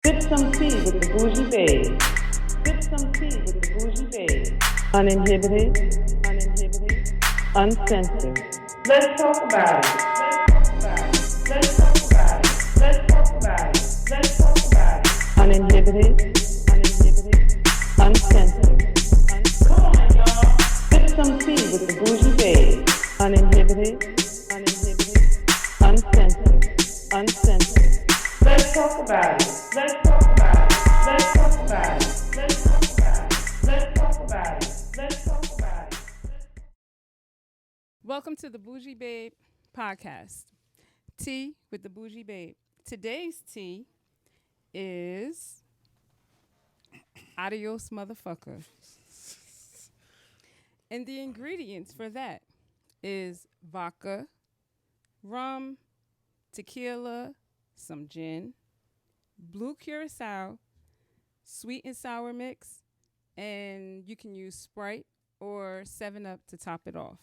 Sip some tea with the Bougee babe. Sip some tea with the Bougee babe. Uninhibited, uncensored. Let's talk about it. Let's talk about it. Let's talk about it. Let's talk about it. Uninhibited, uncensored. Come on, y'all. Sip some tea with the Bougee babe. Uninhibited, uncensored. Let's talk about it. Let's talk about it. Let's talk about it. Let's talk about it. Let's talk about it. Let's talk about it. Welcome to the Bougee Babe podcast. Tea with the Bougee Babe. Today's tea is Adios, motherfucker. And the ingredients for that is vodka, rum, tequila, some gin, blue curacao, sweet and sour mix, and you can use Sprite or 7-Up to top it off.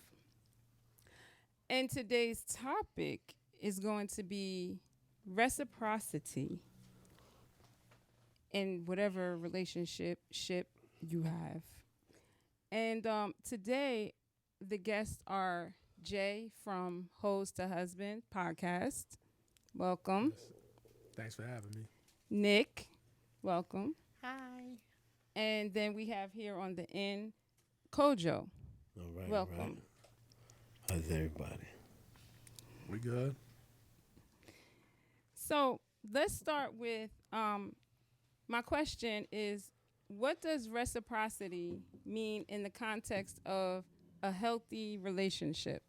And today's topic is going to be reciprocity in whatever relationship you have. And today, the guests are Jay from Hoes to Husband podcast. Welcome. Thanks for having me. Nick, welcome. Hi. And then we have here on the end, CoJo. All right. Welcome. Right. How's everybody? We good? So let's start with my question is, what does reciprocity mean in the context of a healthy relationship?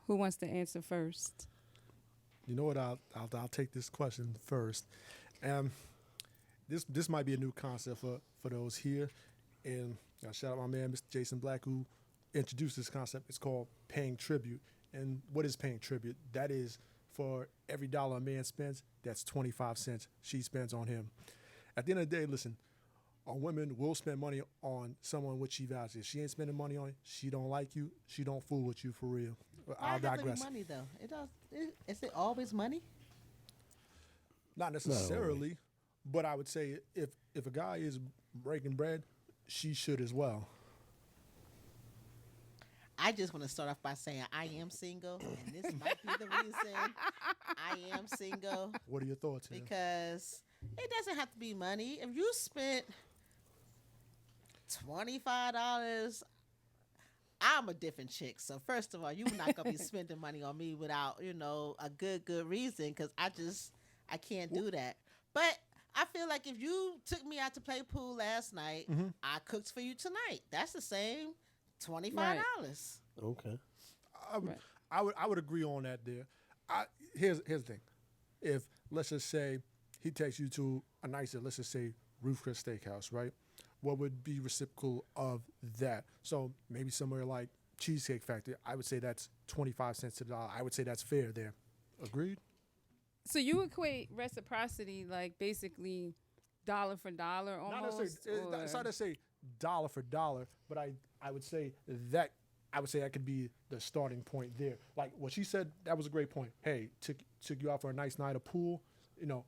Who wants to answer first? You know what? I'll take this question first. This might be a new concept for those here, and shout out my man Mr. Jason Black who introduced this concept. It's called paying tribute. And what is paying tribute? That is for every dollar a man spends, that's 25 cents she spends on him. At the end of the day, listen, a woman will spend money on someone which she values. If she ain't spending money on it, she don't like you, she don't fool with you for real. I'll digress. Money though, is it always money? Not necessarily, but I would say if a guy is breaking bread, she should as well. I just want to start off by saying I am single, and this might be the reason I am single. What are your thoughts here? Because it doesn't have to be money. If you spent $25, I'm a different chick. So first of all, you're not gonna be spending money on me without a good reason. Because I can't do that. But I feel like if you took me out to play pool last night, I cooked for you tonight. That's the same. $25. Right. Okay. I would agree on that there. Here's the thing. If, let's just say, he takes you to a nicer, let's just say, Ruth Chris Steakhouse, right? What would be reciprocal of that? So maybe somewhere like Cheesecake Factory, I would say that's 25 cents to the dollar. I would say that's fair there. Agreed? So you equate reciprocity like basically dollar for dollar almost? It's not to say dollar for dollar, but I would say that could be the starting point there. Like what she said, that was a great point. Hey, took you out for a nice night of pool.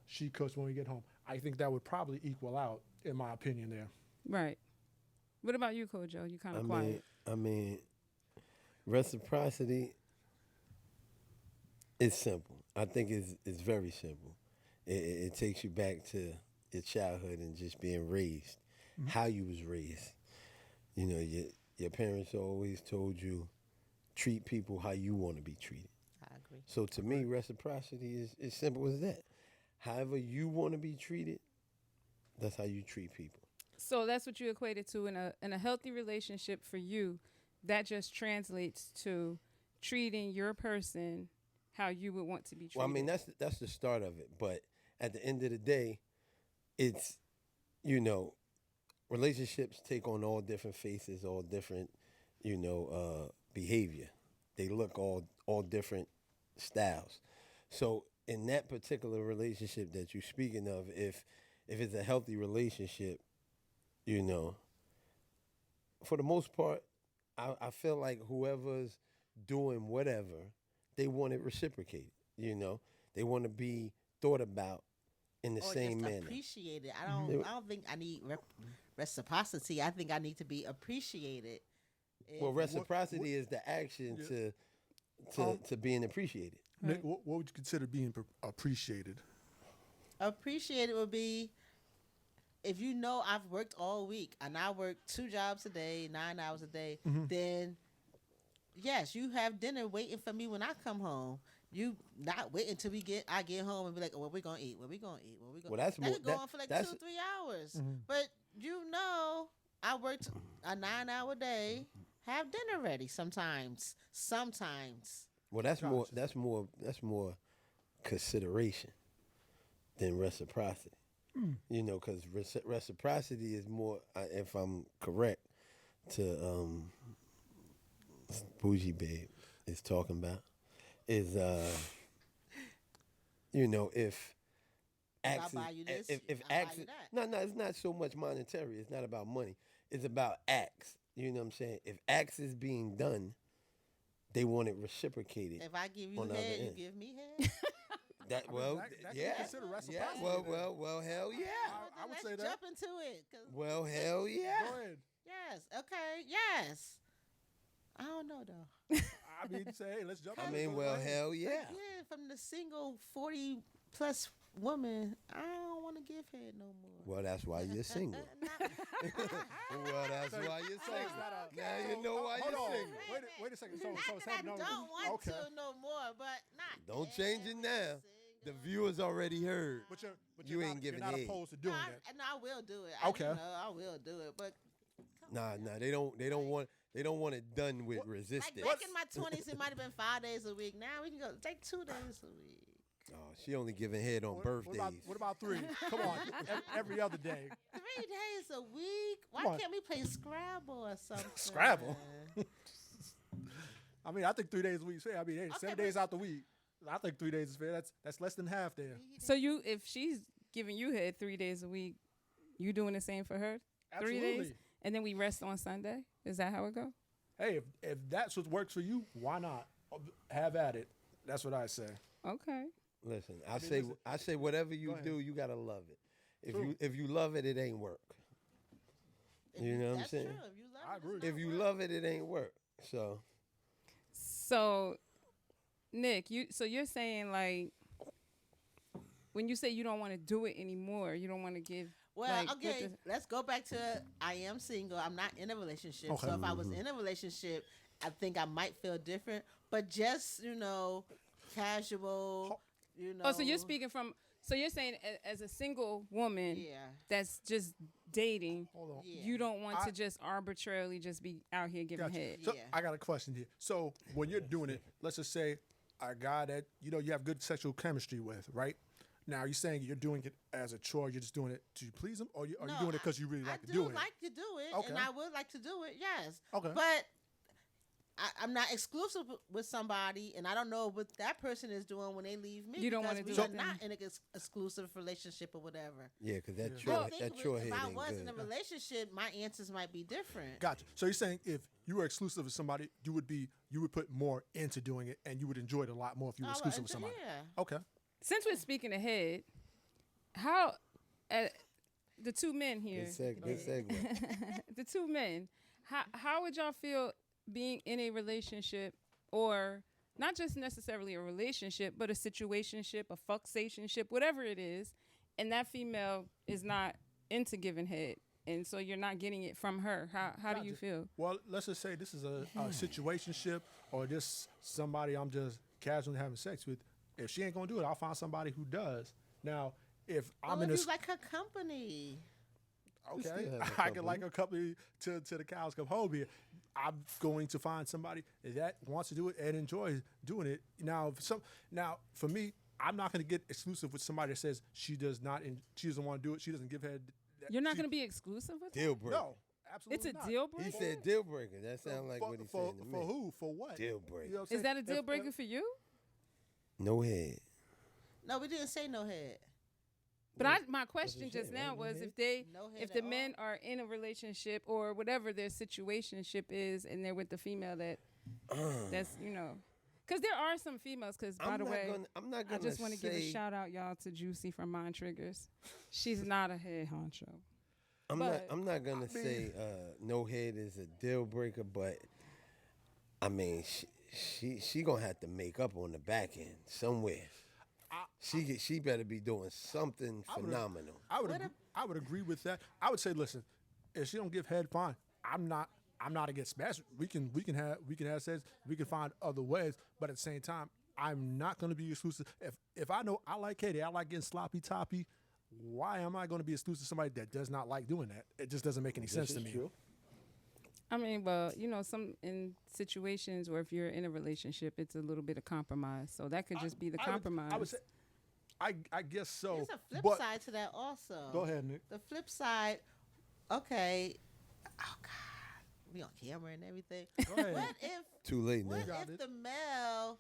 She cooks when we get home. I think that would probably equal out, in my opinion, there. Right. What about you, CoJo? You kind of quiet. I mean, reciprocity is simple. I think it's very simple. It takes you back to your childhood and just being raised, how you was raised. Your parents always told you, treat people how you want to be treated. I agree. So to me, reciprocity is as simple as that. However you want to be treated, that's how you treat people. So that's what you equated to in a healthy relationship for you. That just translates to treating your person how you would want to be treated. Well, I mean, that's the start of it. But at the end of the day, it's, relationships take on all different faces, all different, behavior. They look all different styles. So in that particular relationship that you're speaking of, if it's a healthy relationship, for the most part, I feel like whoever's doing whatever, they want it reciprocated. They want to be thought about in the or same just manner. appreciated. I They- don't think I need reciprocity. I think I need to be appreciated. Well, And- reciprocity is the action to being appreciated. Nick, what would you consider being appreciated? appreciated would be if you know I've worked all week and I work 2 jobs a day, 9 hours a day, then yes, you have dinner waiting for me when I come home. You not wait until I get home and be like, oh, what we gonna eat? What we gonna eat? What we gonna? Well, that's that more- could go that- on for like that's- 2 or 3 hours. But you know, I worked a 9-hour day. Have dinner ready sometimes. Sometimes. Well, that's more consideration than reciprocity. You know, because reciprocity is more, if I'm correct, to Bougee babe is talking about is you know, if acts buy you this, if I'll buy acts you that. no, it's not so much monetary. It's not about money. It's about acts. You know what I'm saying? If acts is being done, they want it reciprocated. If I give you on the other head, you end. give me head. That well, that can be yeah, considered yeah. reciprocity Well, hell yeah. I would Let's say that. jump into it. 'Cause Well, hell yeah. Go ahead. yes. Okay. Yes. I don't know though. I mean, say, hey, let's jump. I in. mean, Go well, ahead. hell yeah. Yeah, from the single 40+ woman, I don't want to give head no more. Well, that's why you're single. Well, that's why you're single. Now you know why Hold you're on. single. Wait a second. So Not it's that I happening. don't want Okay. to no more, but not. Don't change it now. The single. viewers already heard. But you're You ain't not, giving you're not head. opposed to No, doing that. I will do it. Okay. I will do it, but Nah, they don't want it done with like resistance. back in my 20s, it might have been 5 days a week. Now we can go take 2 days a week. Oh, she only giving head on birthdays. What about 3? Come on, every other day. 3 days a week. Why Come on. can't we play Scrabble or something? Scrabble? I mean, I think 3 days a week is fair. I mean, hey, 7 but- days out the week. I think 3 days is fair. That's less than half there. So if she's giving you head 3 days a week, you doing the same for her? 3 days, Absolutely. and then we rest on Sunday. Is that how it go? Hey, if that's what works for you, why not? Have at it. That's what I say. Okay. Listen, listen. I say whatever you Go ahead. do, you gotta love it. True. If you love it, it ain't work. You know what I'm That's saying? true. If you love I it, agree. it's If not you work. love it, it ain't work. So, Nick, you're saying like when you say you don't want to do it anymore, you don't want to give. Well, like, with okay, the- let's go back to I am single. I'm not in a relationship. Okay. So if I was in a relationship, I think I might feel different. But just, casual, Oh, so you're speaking from. So you're saying as a single woman Yeah. that's just dating, Hold on. Yeah. you don't want I- to just arbitrarily just be out here giving Gotcha. head. So Yeah. I got a question here. So when you're doing it, let's just say a guy that you have good sexual chemistry with, right? Now you're saying you're doing it as a chore. You're just doing it to please him, or are you No, doing it because you really like I to do do it? like to do it, Okay. and I would like to do it, yes. Okay. But I'm not exclusive with somebody, and I don't know what that person is doing when they leave me. You don't because wanna we do are it not in an exclusive relationship or whatever. Yeah, because that Yeah. chore, I think that chore if head I ain't was in a good. relationship, my answers might be different. Gotcha. So you're saying if you were exclusive with somebody, you would put more into doing it, and you would enjoy it a lot more if you were I would exclusive with enjoy- somebody. Yeah. Okay. Since we're speaking ahead, how the 2 men here, Good segue. the 2 men, how would y'all feel being in a relationship, or not just necessarily a relationship, but a situationship, a fucksationship, whatever it is, and that female is not into giving head, and so you're not getting it from her? How do you Gotcha. feel? Well, let's just say this is a situationship, or just somebody I'm just casually having sex with. If she ain't gonna do it, I'll find somebody who does. Now, if I'm Well, in if a you like her company. okay, still have a I company. can like a company to the cows come home here. I'm going to find somebody that wants to do it and enjoys doing it. Now, for me, I'm not going to get exclusive with somebody that says she doesn't want to do it. She doesn't give head. You're not going to be exclusive with her? Deal breaker. No, absolutely It's a not. deal He breaker? said deal breaker. That sounds like for, what he for, said to me. for who? For what? Deal breaker. You know what I'm Is saying? that a deal If- breaker for you? No head. No, we didn't say no head. But my question what just you said, now right? No was head? No head if the at men all. are in a relationship or whatever their situationship is, and they're with the female that's Because there are some females. Because by the way, I'm not I gonna just want to give a say- shout out, y'all, to Juicy from Mind Triggers. She's not a head honcho. I'm but- not gonna say no head is a deal breaker, but I mean she gonna have to make up on the back end somewhere. She better be doing something phenomenal. I would agree with that. I would say, listen, if she don't give head, fine. I'm not against smash. We can have sex. We can find other ways. But at the same time, I'm not going to be exclusive. If I know I like Katie, I like getting sloppy toppy. Why am I going to be exclusive to somebody that does not like doing that? It just doesn't make any sense to me. True. I mean, well, some in situations where if you're in a relationship, it's a little bit of compromise. So that could just be the compromise. I would say, I guess so. There's a flip but side to that also. Go ahead, Nick. The flip side, okay. Oh God, we on camera and everything. Go ahead. What if? Too late now. What got if it. the male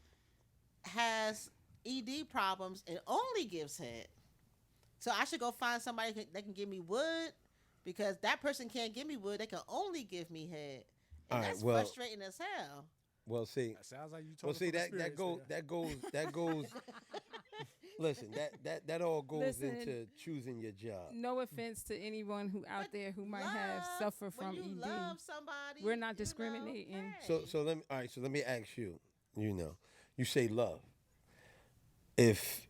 has ED problems and only gives head? So I should go find somebody that can give me wood, because that person can't give me wood. They can only give me head, and All right, that's well- frustrating as hell. Well, see, That sounds like you well, told see that goes. Listen, that all goes Listen. into choosing your job. No offense to anyone who out there who might have Love, suffer from when you ED. love somebody, We're not you know, discriminating. hey. So let me ask you. You say love. If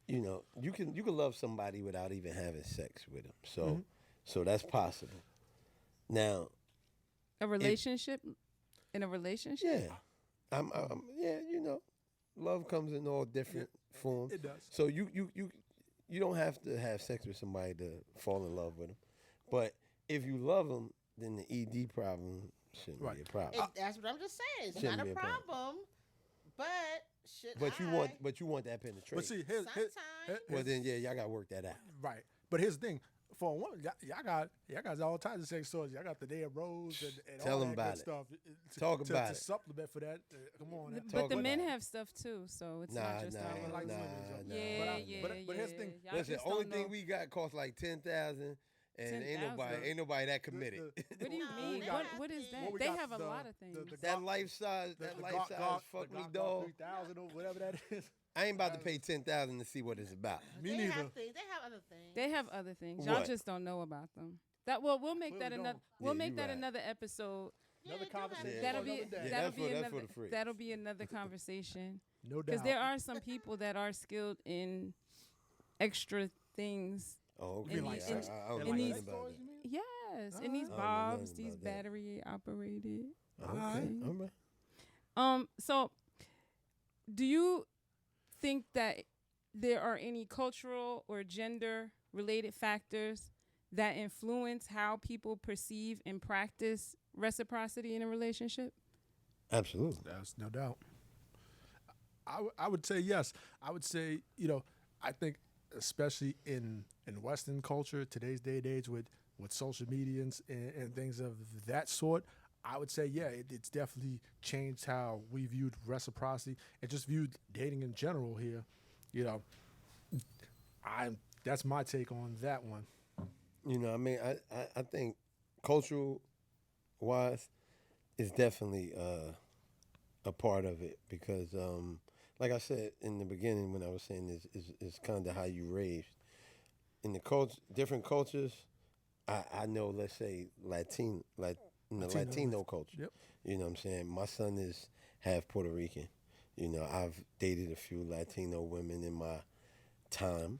you can love somebody without even having sex with them. So so that's possible. Now, A relationship? In a relationship? yeah, love comes in all different forms. It does. So you don't have to have sex with somebody to fall in love with them, but if you love them, then the ED problem shouldn't Right. be a problem. That's what I'm just saying. It's Shouldn't not be a a problem. problem, but should But I? you want that penetration. But see, Sometimes. Well, then y'all gotta work that out. right. But here's the thing. For a woman, y'all got all kinds of sex stories. Y'all got the damn rose and Tell all 'em that about good it. stuff. Talk about to it. supplement for that. Come on. But Talk the men about it. have stuff too, so it's Nah, not just nah, our I like nah, women, nah, so- Yeah, nah, yeah, nah. but here's the thing. Y'all Listen, just only don't thing know. we got costs like 10,000, and ain't 10,000. nobody that committed. What do you No, mean? they What have what is things. that? What we They got, have a the- lot of things. that life size, fuck me dog. 3,000 or whatever that is. I ain't about to pay 10,000 to see what it's about. Me They neither. have things. They have other things. They have other things. Y'all What? just don't know about them. We'll make Clearly that another don't. we'll Yeah, make you that right. another episode. Another they do have conversation. things. That'll for be another day. Yeah, that'll that's be for another the freaks. that'll be another conversation. No doubt. Because there are some people that are skilled in extra things. Oh, okay. You mean like Yeah, in- I don't in know these- nothing about that. Yes, and these I don't know bobs, nothing these about that. battery operated. Okay, all right. So do you think that there are any cultural or gender related factors that influence how people perceive and practice reciprocity in a relationship? Absolutely. That's no doubt. I would say yes. I would say, I think especially in Western culture, today's day and age with social media and things of that sort, I would say, yeah, it's definitely changed how we viewed reciprocity and just viewed dating in general here. That's my take on that one. I mean, I think cultural wise is definitely a part of it because, like I said in the beginning when I was saying is kind of how you raised. In the different cultures, I know, let's say, Latino culture. Yep. You know what I'm saying? My son is half Puerto Rican. I've dated a few Latino women in my time.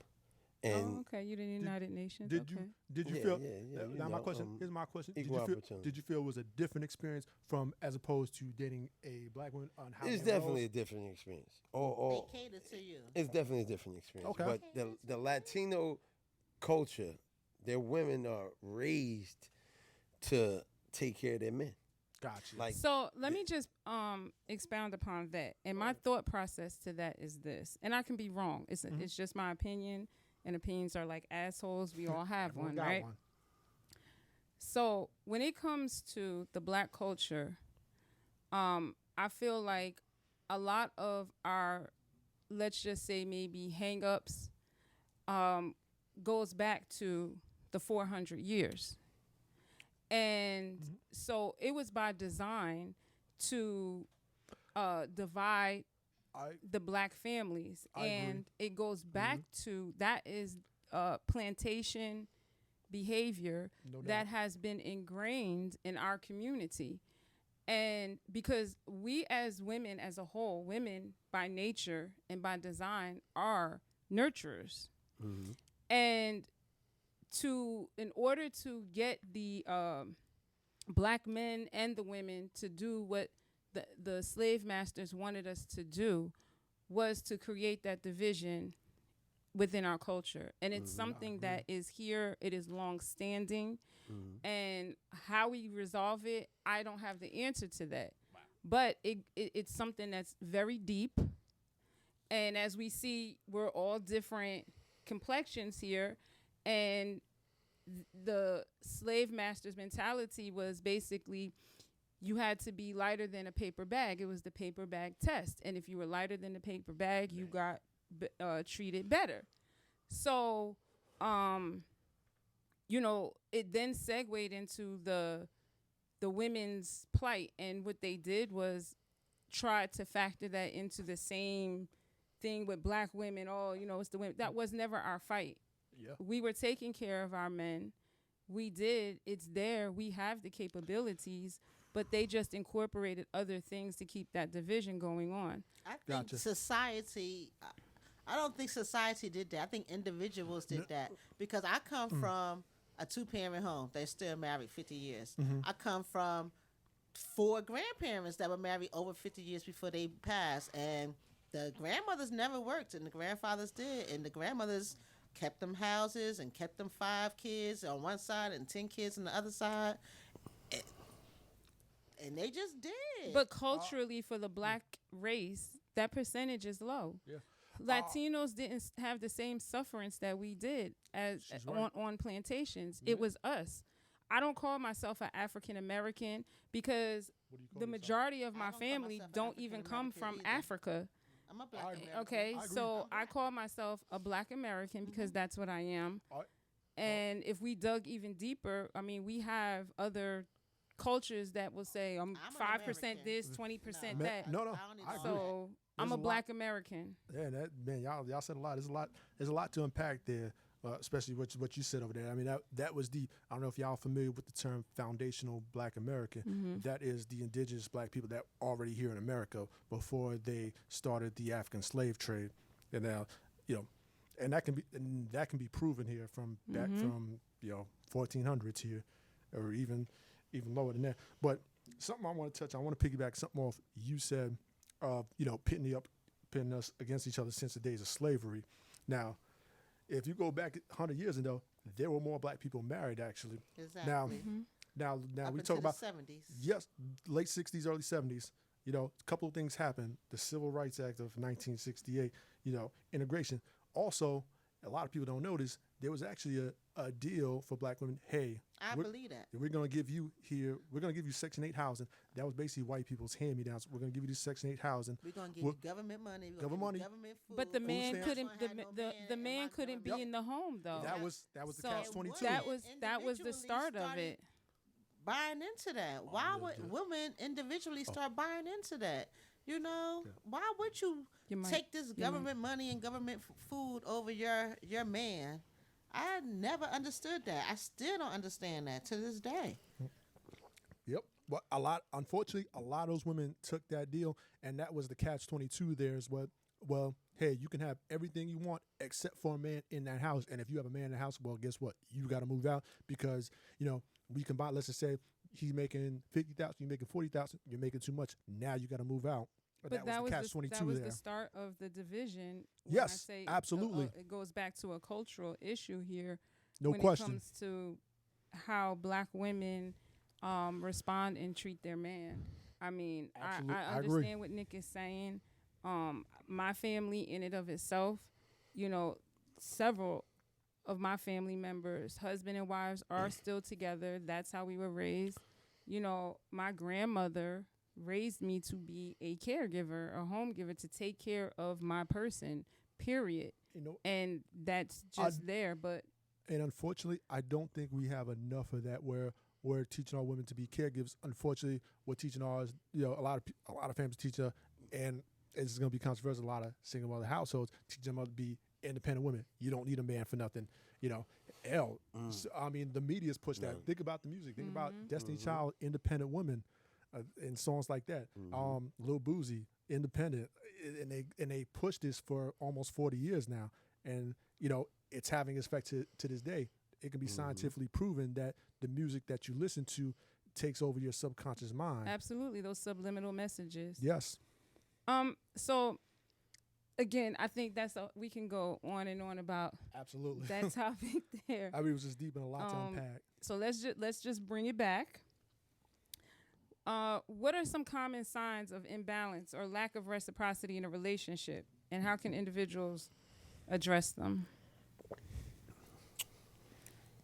And okay, you in the United Nations. Did okay. you Yeah, feel? yeah, you now my know, question. Here's my question. equal opportunity. Did you feel it was a different experience from as opposed to dating a black woman on how it's many definitely a roles? different experience. They cater to you. It's definitely a different experience. Okay. But the Latino culture, their women are raised to take care of their men. Gotcha. Like, So let me just expound upon that. And my thought process to that is this, and I can be wrong. It's just my opinion, and opinions are like assholes. We all have Everyone one, got right? one. So when it comes to the black culture, I feel like a lot of our, let's just say maybe hang-ups, goes back to the 400 years. And so it was by design to divide I the black families. I agree. And it goes back to that is plantation behavior no doubt. that has been ingrained in our community. And because we as women as a whole, women by nature and by design are nurturers. And in order to get the black men and the women to do what the slave masters wanted us to do was to create that division within our culture. And it's something that is here, it is long standing. And how we resolve it, I don't have the answer to that. But it's something that's very deep. And as we see, we're all different complexions here. And the slave master's mentality was basically you had to be lighter than a paper bag. It was the paper bag test. And if you were lighter than the paper bag, you got treated better. So, it then segued into the women's plight. And what they did was try to factor that into the same thing with black women. Oh, it's the women. That was never our fight. Yeah. We were taking care of our men. We did. It's there. We have the capabilities, but they just incorporated other things to keep that division going on. I think society. I don't think society did that. I think individuals did that because I come from a 2-parent home. They're still married 50 years. I come from 4 grandparents that were married over 50 years before they passed, and the grandmothers never worked, and the grandfathers did, and the grandmothers kept them houses and kept them 5 kids on one side and 10 kids on the other side. And they just did. But culturally, for the black race, that percentage is low. Yeah. Latinos didn't have the same sufferance that we did as right. on plantations. It was us. I don't call myself an African American because What do you call the yourself? majority of I my don't call family myself don't even come African from American either. Africa. I'm a black I- American. Okay, I agree. so I call myself a black American because that's what I am. I- And if we dug even deeper, I mean, we have other cultures that will say I'm I'm an 5% American. this, 20% No. that. No, I don't even I know agree. So I'm There's a a lot- black American. Yeah, man, y'all said a lot. There's a lot to unpack there, especially what you said over there. I mean, that was deep. I don't know if y'all are familiar with the term foundational Black American. That is the indigenous black people that already here in America before they started the African slave trade. And now, and that can be proven here from back from 1400s here, or even lower than that. But something I want to touch, I want to piggyback something off you said. Pitting us against each other since the days of slavery. Now, if you go back 100 years ago, there were more black people married actually. Exactly. Now Up we until talk about the 70s. yes, late 60s, early 70s. A couple of things happened. The Civil Rights Act of 1968. Integration. Also, a lot of people don't notice there was actually a deal for black women. Hey, I believe that. we're going to give you here, we're going to give you Section 8 housing. That was basically white people's hand-me-downs. We're going to give you this Section 8 housing. We're gonna give Well, you government money. We're government gonna money. give you government food. But the Food man stamps. couldn't. Don't have no The man man in my couldn't be government. in the home though. That was the So catch-22. that was the start of it. Buying into that. Why would women individually start buying into that? Why would you You might- take this you might. government money and government food over your man? I never understood that. I still don't understand that to this day. Yep. But unfortunately, a lot of those women took that deal, and that was the catch-22 there is what, well, hey, you can have everything you want except for a man in that house. And if you have a man in the house, well, guess what? You got to move out because, we combine, let's just say he's making 50,000, you're making 40,000, you're making too much. Now you got to move out. But that was the catch-22 that was there. the start of the division. When Yes, I say absolutely. It goes back to a cultural issue here. No when question. it comes to how black women respond and treat their man. I mean, Absolutely. I I agree. understand what Nick is saying. My family in and of itself, several of my family members, husband and wives, are still together. That's how we were raised. My grandmother raised me to be a caregiver, a home giver, to take care of my person, period. And that's just there. But And unfortunately, I don't think we have enough of that where we're teaching our women to be caregivers. Unfortunately, we're teaching ours. A lot of families teach and it's going to be controversial. A lot of single mother households teach them to be independent women. You don't need a man for nothing. You know, hell, I mean, the media's pushed that. Think about the music. Think about Destiny Child, independent women, and songs like that. Lil Bougee, independent, and they pushed this for almost 40 years now, and you know, it's having effect to this day. It can be scientifically proven that the music that you listen to takes over your subconscious mind. Absolutely, those subliminal messages. Yes. So again, I think we can go on and on about Absolutely. that topic there. I mean, it was just deep and a lot to unpack. So let's just bring it back. What are some common signs of imbalance or lack of reciprocity in a relationship, and how can individuals address them?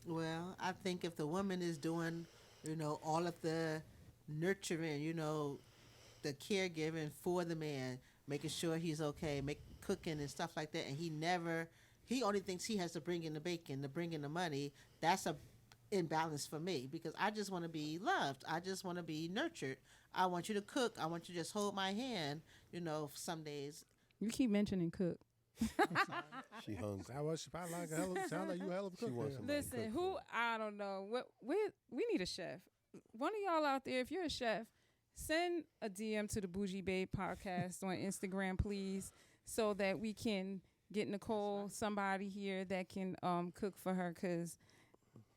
Well, I think if the woman is doing, you know, all of the nurturing, you know, the caregiving for the man, making sure he's okay, cooking and stuff like that, and he only thinks he has to bring in the bacon, to bring in the money, that's a imbalance for me, because I just want to be loved. I just want to be nurtured. I want you to cook. I want you to just hold my hand, you know, some days. You keep mentioning cook. She hungry. She probably like sound like you a hell of a cook. She wants somebody to Listen, cook who for her. I don't know. We need a chef. One of y'all out there, if you're a chef, send a DM to the Bougee Babe podcast on Instagram, please, so that we can get Nicole somebody here that can cook for her. Cause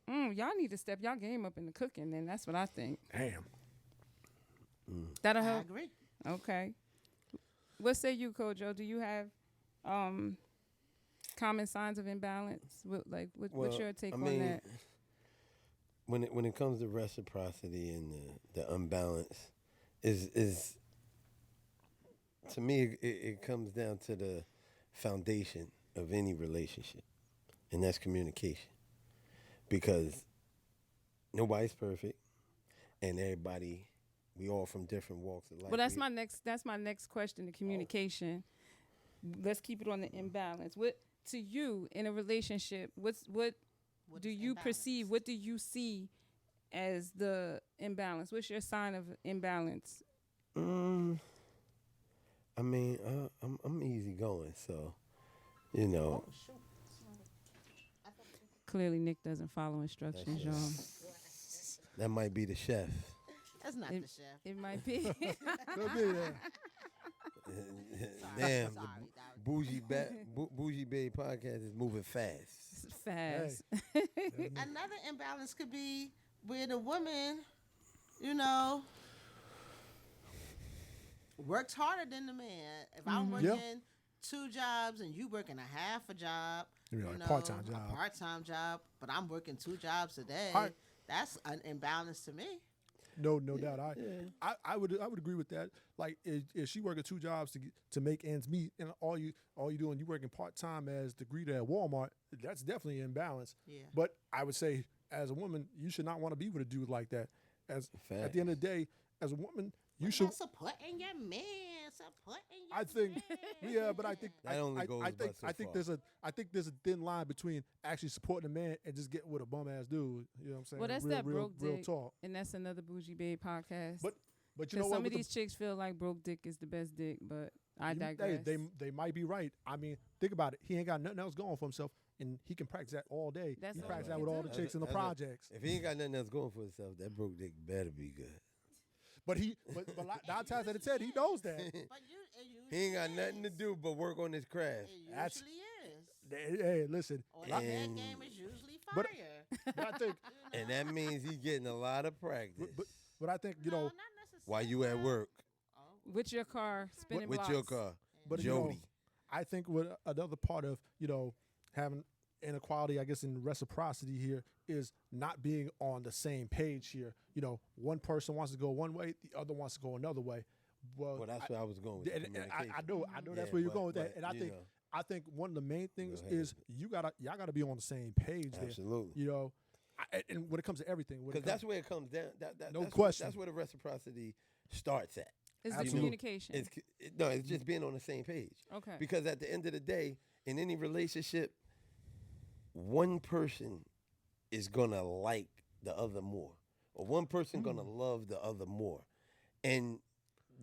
y'all need to step y'all game up in the cooking, and that's what I think. Damn. That'll I help. agree. Okay. What say you, CoJo? Do you have common signs of imbalance? What's your take on that? When it comes to reciprocity and the unbalance, is to me it comes down to the foundation of any relationship, and that's communication. Because nobody's perfect, and we all from different walks of life. Well, that's my next question. The communication. Let's keep it on the imbalance. What to you in a relationship? What do you imbalance? perceive? What do you see as the imbalance? What's your sign of imbalance? I mean, I'm easy going, so you know. Oh, shoot. Clearly, Nick doesn't follow instructions, y'all. That might be the chef. That's not the chef. It might be. Could be, yeah. Damn, Sorry, the Bougee Bay podcast is moving fast. Fast. Another imbalance could be where the woman, you know, works harder than the man. If I'm working 2 jobs and you working a half a job, You mean you like know, part-time job. a part-time job, but I'm working 2 jobs a day, Right. that's an imbalance to me. No doubt. I would agree with that. Like if she working 2 jobs to make ends meet, and all you doing, you working part time as the greeter at Walmart, that's definitely an imbalance. Yeah. But I would say, as a woman, you should not want to be with a dude like that. At Facts. the end of the day, as a woman, you What should. about supporting your man, supporting your I think, man. yeah, but I think That only goes but so I think far. there's a thin line between actually supporting a man and just getting with a bum ass dude. You know what I'm saying? Well, that's real, that real, broke real dick, talk. and that's another Bougee Babe podcast. But you Because know what? some of With the- these chicks feel like broke dick is the best dick, but I You- digress. They might be right. I mean, think about it. He ain't got nothing else going for himself, and he can practice that all day. That's He all practice he that can with all do. the chicks in the That's a- projects. If he ain't got nothing else going for himself, that broke dick better be good. But 9 times out of 10, he knows that. But it usually He ain't got nothing to is. do but work on his craft. It That's- usually is. Hey, listen. Or the head game is usually But- fire. But I think, And that means he getting a lot of practice but I think No, know. not necessarily. while you at work With your car spinning with blocks. your car. But Jody. I think what another part of having inequality, I guess, in reciprocity here is not being on the same page here. One person wants to go one way, the other wants to go another way. Well, that's where I was going with And communication. I know that's Yeah, where you're but- going with that. but, And I you think know. I think one of the main things Go ahead. is y'all gotta be on the same page there. Absolutely. And when it comes to everything, Because that's where it comes down. No question. That's where the reciprocity starts at. It's the Absolutely. communication. It's just being on the same page. Okay. Because at the end of the day, in any relationship, one person is gonna like the other more, or one person gonna love the other more, and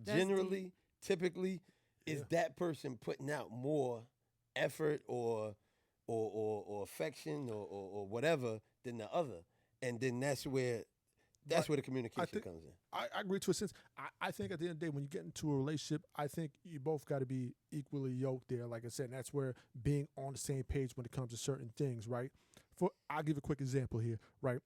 That's generally, typically is that person putting out more effort or affection or whatever than the other, and then that's where the communication comes in. I agree to a sense. I think at the end of the day, when you get into a relationship, I think you both got to be equally yoked there. Like I said, and that's where being on the same page when it comes to certain things, right? I'll give a quick example here, right?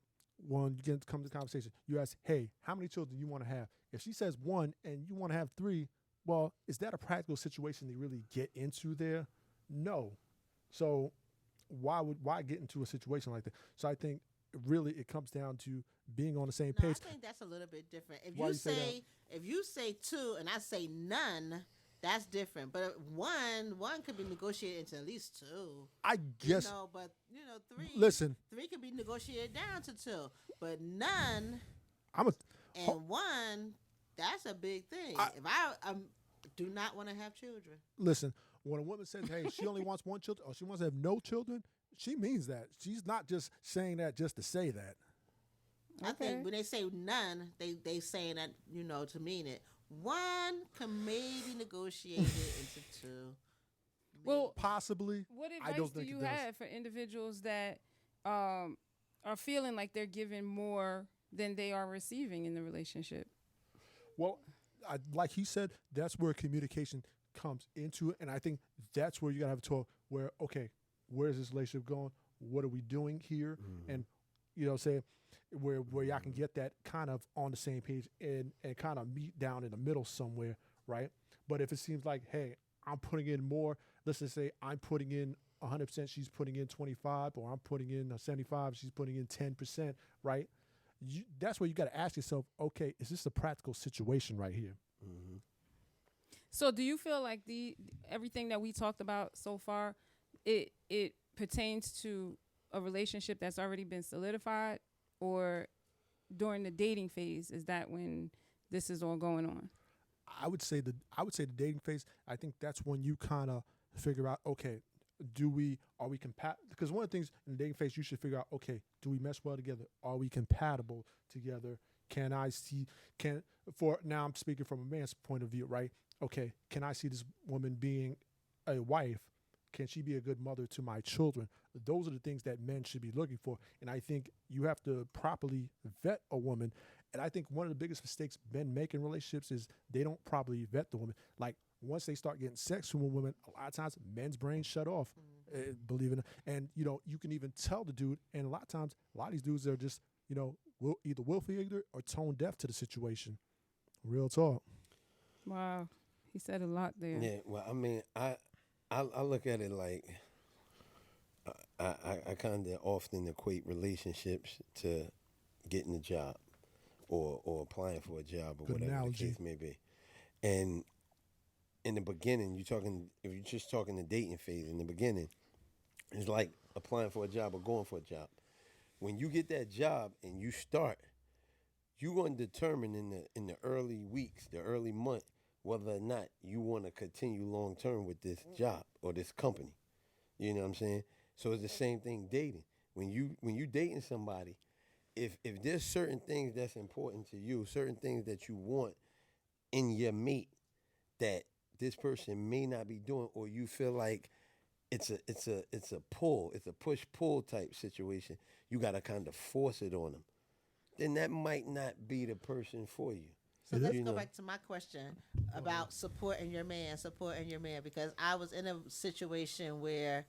When you get to come to the conversation, you ask, hey, how many children do you want to have? If she says 1 and you want to have 3, well, is that a practical situation to really get into there? No. So why get into a situation like that? So I think really it comes down to being on the same No, page. I think that's a little bit different. Why you say If you say 2 and I say none, that's different. But one could be negotiated into at least 2. I guess. But 3. Listen. 3 could be negotiated down to 2, but none I'm a. and 1. That's a big thing. If I do not want to have children. Listen, when a woman says, hey, she only wants 1 child or she wants to have no children, she means that. She's not just saying that just to say that. I think when they say none, they saying that, to mean it. 1 can maybe negotiate it into 2. Well, possibly. What I advice don't do think you it does. have for individuals that are feeling like they're giving more than they are receiving in the relationship? Well, like he said, that's where communication comes into it. And I think that's where you got to have a talk where, okay, where's this relationship going? What are we doing here? And, say where y'all can get that kind of on the same page and kind of meet down in the middle somewhere, right? But if it seems like, hey, I'm putting in more, let's just say I'm putting in 100%, she's putting in 25, or I'm putting in 75, she's putting in 10%, right? That's where you got to ask yourself, okay, is this a practical situation right here? Mm-hmm. So do you feel like everything that we talked about so far, it pertains to a relationship that's already been solidified, or during the dating phase? Is that when this is all going on? I would say the dating phase. I think that's when you kind of figure out, okay, are we compatible? Because one of the things in the dating phase, you should figure out, okay, do we mesh well together? Are we compatible together? Now I'm speaking from a man's point of view, right? Okay, can I see this woman being a wife? Can she be a good mother to my children? Those are the things that men should be looking for. And I think you have to properly vet a woman. And I think one of the biggest mistakes men make in relationships is they don't properly vet the woman. Like, once they start getting sex from a woman, a lot of times men's brains shut off, believe it. And, you can even tell the dude. And a lot of times, a lot of these dudes are just, either willfully ignorant or tone deaf to the situation. Real talk. Wow. He said a lot there. Yeah, well, I mean, I look at it like I kind of often equate relationships to getting a job or applying for a job or Good whatever analogy. the case may be. And in the beginning, if you're just talking the dating phase, in the beginning, it's like applying for a job or going for a job. When you get that job and you start, you're going to determine in the early weeks, the early month, whether or not you want to continue long term with this job or this company. You know what I'm saying? So it's the same thing dating. When you dating somebody, if there's certain things that's important to you, certain things that you want in your mate that this person may not be doing, or you feel like it's a pull, it's a push-pull type situation, you got to kind of force it on them, then that might not be the person for you. So let's go back to my question about supporting your man, because I was in a situation where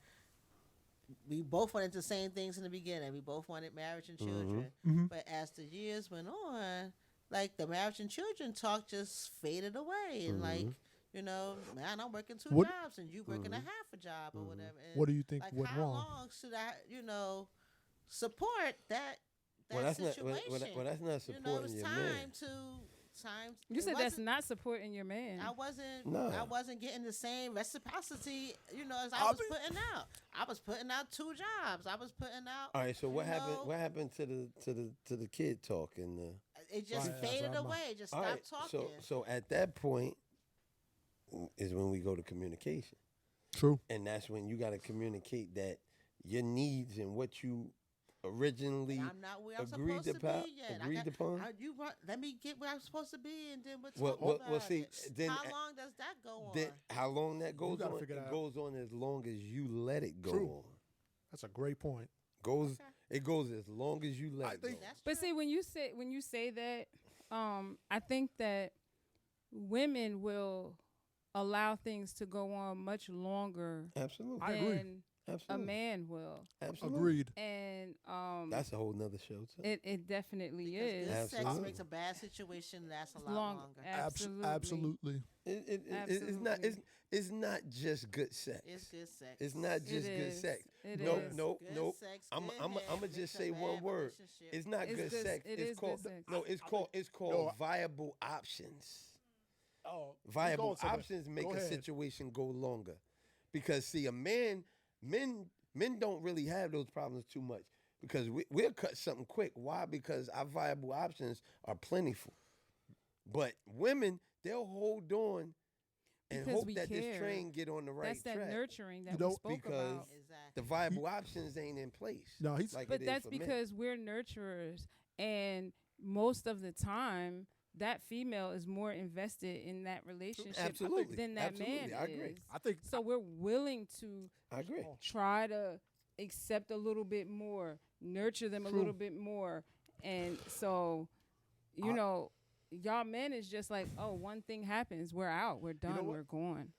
we both wanted the same things in the beginning. We both wanted marriage and children. Mm-hmm. But as the years went on, like the marriage and children talk just faded away. And man, I'm working 2 jobs and you working a half a job or whatever. And what do you think like, went how wrong? long should I, support that situation? That's not supporting your man. You said that's not supporting your man. I wasn't getting the same reciprocity, as I was putting out. I was putting out 2 jobs. I was putting out. All right. So what happened? What happened to the kid talk and it just faded away. Just all stopped right, talking. So at that point is when we go to communication. True. And that's when you got to communicate that your needs and what you originally And I'm not where I'm agreed supposed to upon. be yet. Agreed upon. Let me get where I'm supposed to be, and then we'll Well, talk well, about well, see, it. then- How long does that go on? Then how long that goes gotta on? figure that It out. goes on as long as you let it go True. on. That's a great point. Goes. Okay. It goes as long as you let I it go. think- That's But true. see, when you say that, I think that women will allow things to go on much longer Absolutely. I agree. than a Absolutely. man will. Absolutely. Agreed. And That's a whole nother show too. it definitely Because is. good sex Absolutely. makes a bad situation last a lot Long- longer. Absolutely. Absolutely. Absolutely. It's not just good sex. It's good sex. It's not just It good is. sex. It Nope, is. nope, Good nope. sex, I'm good I'm head I'm gonna makes just a say one bad word. relationship. It's not It's good good- sex. it It's is called good sex. no. It's called No, viable options. Oh, Viable somewhere. options make Go a ahead. situation go longer, because see, men don't really have those problems too much because we'll cut something quick. Why? Because our viable options are plentiful. But women, they'll hold on and Because hope we that this care. train get on the right That's that track. nurturing that You we know, spoke because about. Exactly. The viable options ain't in place. No, he's- like But it is that's for men. because we're nurturers, and most of the time, that female is more invested in that relationship Absolutely. than that Absolutely. man I agree. is. I think So we're willing to I agree. try to accept a little bit more, nurture them a True. little bit more, and so y'all men is just like, oh, one thing happens, we're out, we're done, what? we're gone.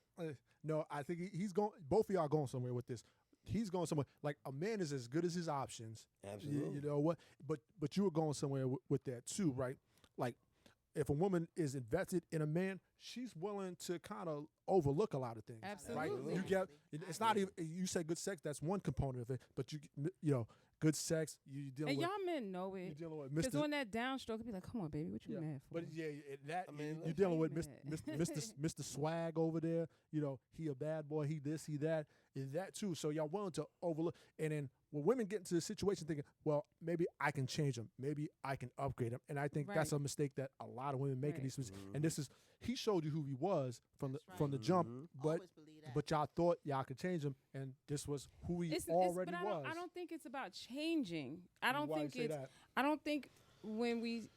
no. I think he's going. Both of y'all going somewhere with this. He's going somewhere. Like a man is as good as his options. Absolutely. You know what? But you were going somewhere with that too, right? Like if a woman is invested in a man, she's willing to kind of overlook a lot of things. Right? Absolutely. You get. It's not even. You say good sex. That's one component of it. But you know, good sex. You dealing And with. y'all men know You it. dealing with Because Mr. on that downstroke, it'd be like, come on, baby, what you Yeah, mad for? but yeah, that I mean, you're look, dealing why with you Mr. Swag over there. You know, he a bad boy. He this, he that, is that too. So y'all willing to overlook, and then when women get into the situation thinking, well, maybe I can change him, maybe I can upgrade him, and I think that's Right. a mistake that a lot of women make in Right. these positions. And this is he showed you who he was from That's from the right. jump, but Always believe that. but y'all thought y'all could change him, and this was who he already but was. I don't think it's about changing. I don't Why you think say it's. that? I don't think when we,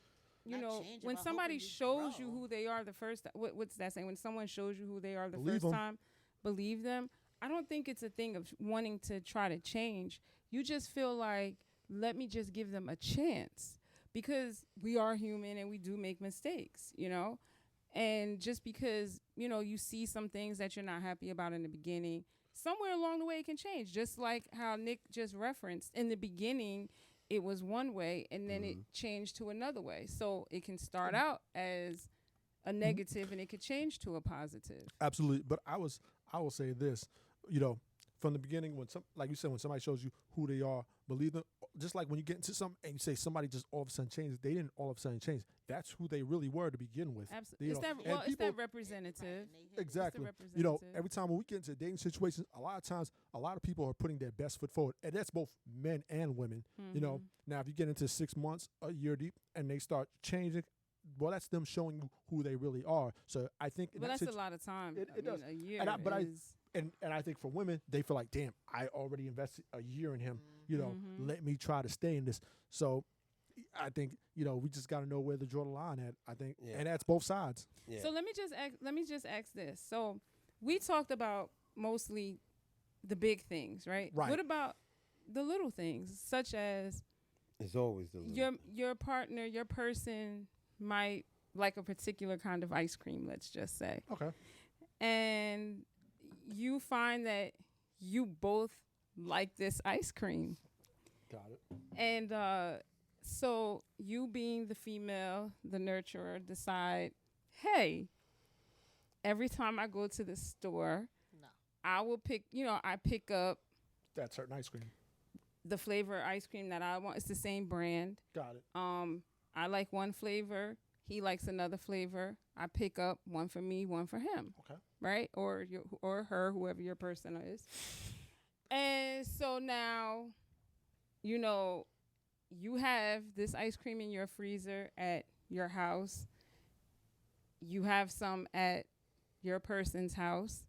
Not know, changing, when but somebody hoping you shows you grow. who they are the first. What's that saying? When someone shows you who they are the Believe first 'em. time, believe them. I don't think it's a thing of wanting to try to change. You just feel like, let me just give them a chance, because we are human and we do make mistakes, And just because, you see some things that you're not happy about in the beginning, somewhere along the way it can change. Just like how Nick just referenced. In the beginning, it was one way, and then it changed to another way. So it can start out as a negative, and it could change to a positive. Absolutely, but I will say this, from the beginning, when like you said, when somebody shows you who they are, believe them. Just like when you get into something and you say somebody just all of a sudden changes, they didn't all of a sudden change. That's who they really were to begin with. Absolutely. You It's know, that, and well, it's people- that representative. Exactly. representative. Every time when we get into dating situations, a lot of times, a lot of people are putting their best foot forward, and that's both men and women. Now if you get into 6 months, a year deep, and they start changing, well, that's them showing you who they really are. So I think in Well, that that's a lot of time. It I mean, does. a year And I- is. and I think for women, they feel like, damn, I already invested a year in him. Let me try to stay in this. So I think we just got to know where to draw the line at. I think, Yeah. and that's both sides. Yeah. So let me just ask this. So we talked about mostly the big things, right? Right. What about the little things, such as It's always the little your partner, your person might like a particular kind of ice cream, let's just say, Okay. and you find that you both like this ice cream, Got it. and so you, being the female, the nurturer, decide, hey, every time I go to the store, No. I will pick, I pick up That certain ice cream. the flavor ice cream that I want. It's the same brand. Got it. I like one flavor. He likes another flavor. I pick up one for me, one for him. Okay. Right? Or her, whoever your person is. And so now, you have this ice cream in your freezer at your house. You have some at your person's house.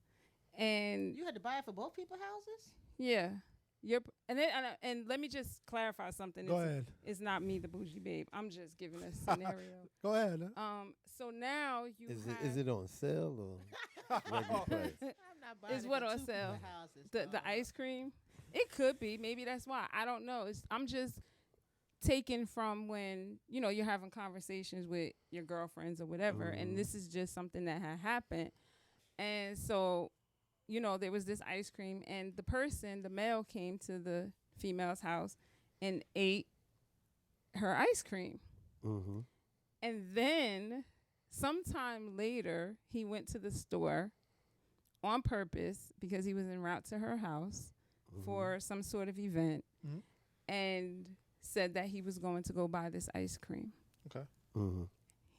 And You had to buy it for both people's houses? yeah. And let me just clarify something. Go ahead. It's not me, the bougie babe. I'm just giving a scenario. Go ahead. So now you Is it on sale or regular price? I'm not buying Is it what for on two sale? people houses, the dog. ice cream? It could be. Maybe that's why. I don't know. I'm just taken from when you're having conversations with your girlfriends or whatever, and this is just something that had happened. And so there was this ice cream, and the male came to the female's house and ate her ice cream. Mm-hmm. And then sometime later, he went to the store on purpose because he was en route to her house for some sort of event, and said that he was going to go buy this ice cream. Okay. Mm-hmm.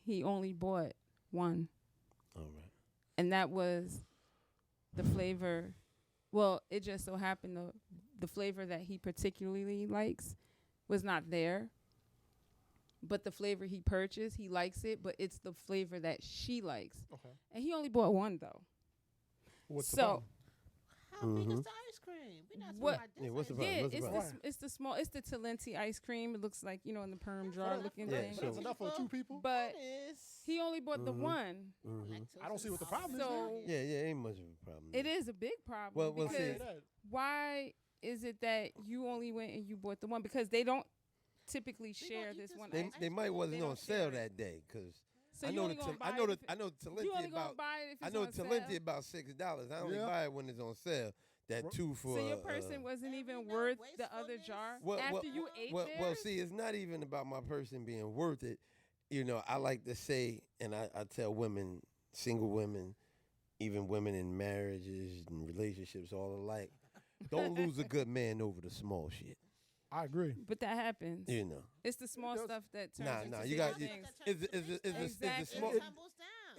He only bought one. All right. And that was the flavor. Well, it just so happened the flavor that he particularly likes was not there. But the flavor he purchased, he likes it, but it's the flavor that she likes. Okay. And he only bought one, though. What's the So, problem? How big is the ice cream? We not What- talking about Yeah, this what's the ice problem? yeah, What's the it's problem? it's the small, it's the Talenti ice cream. It looks like, in the perm jar looking Yeah, thing. so- That's enough for two people. But It is. he only bought the one. I don't see what the problem is. So- Yeah, ain't much of a problem. It is a big problem. Well, Why see- say because that? why is it that you only went and you bought the one? Because they don't typically share eat this this one. one. ice They cream. might wasn't They on don't sale share it. that day because So I you know only the gonna I buy know it the if it- I know You Talenti only gonna about buy it if I it's know on Talenti sale. about $6. I only Yeah. buy it when it's on sale. That two for So your person wasn't And even we know worth the other wastefulness. jar Well, after you ate well, theirs? see, it's not even about my person being worth it. I like to say, and I tell women, single women, even women in marriages and relationships, all alike, don't lose a good man over the small shit. I agree. But that happens. It's the small does. stuff that turns Nah, into you big got things. is the Exactly. small. It tumbles down.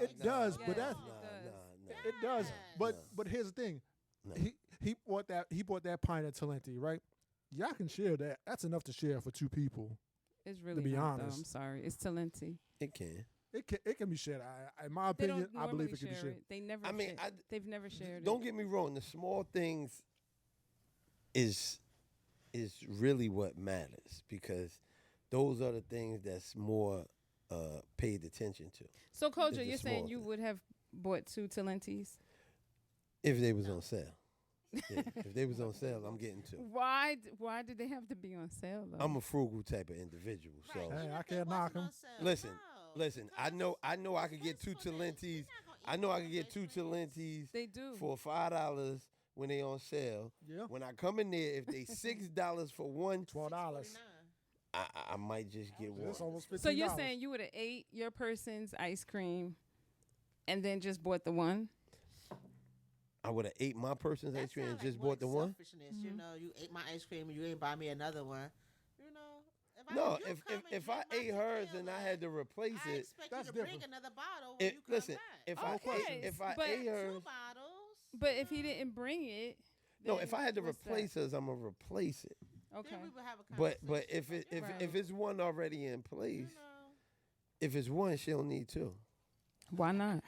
It does, but Yes, that's it does. it does. But No. but here's the thing. No. He bought that pint of Talenti, right? Y'all can share that. That's enough to share for two people. It's really be not, though. honest. I'm sorry. It's Talenti. It can. It can be shared. In my They opinion, don't I believe normally it can be share shared. it. They never. I mean, they've never shared Don't it. get me wrong. The small things is really what matters because those are the things that's more paid attention to. So, It's CoJo, a you're small saying you thing. would have bought 2 Talentis? If they was on sale. Yeah, if they was on sale, I'm getting two. Why did they have to be on sale, though? I'm a frugal type of individual, so Right, Hey, even I if they can't knock wasn't 'em. on sale. listen, No, listen. I know I could get two Talentis. I know I could get two Talentis They do. for $5 when they on sale. Yeah. When I come in there, if they $6 for one, $12. I might just get one. It's almost $15. So you're saying you would have ate your person's ice cream and then just bought the one? I would have ate my person's ice cream and just bought the one. Selfishness, you know, you ate my ice cream and you ain't buy me another one. You know, No, you if come and if I drink my ate hers tequila, and I had to replace I it, expect That's you to bring different. another bottle when you come listen, back. if I Okay, if I but- ate hers, 2 bottles. But if he didn't bring it, no, then if I had to what's that? replace hers, I'm gonna replace it. Okay. Then we would have a But conversation. if it if Right. if it's one already in you place, know, if it's one, she don't need two. Why not?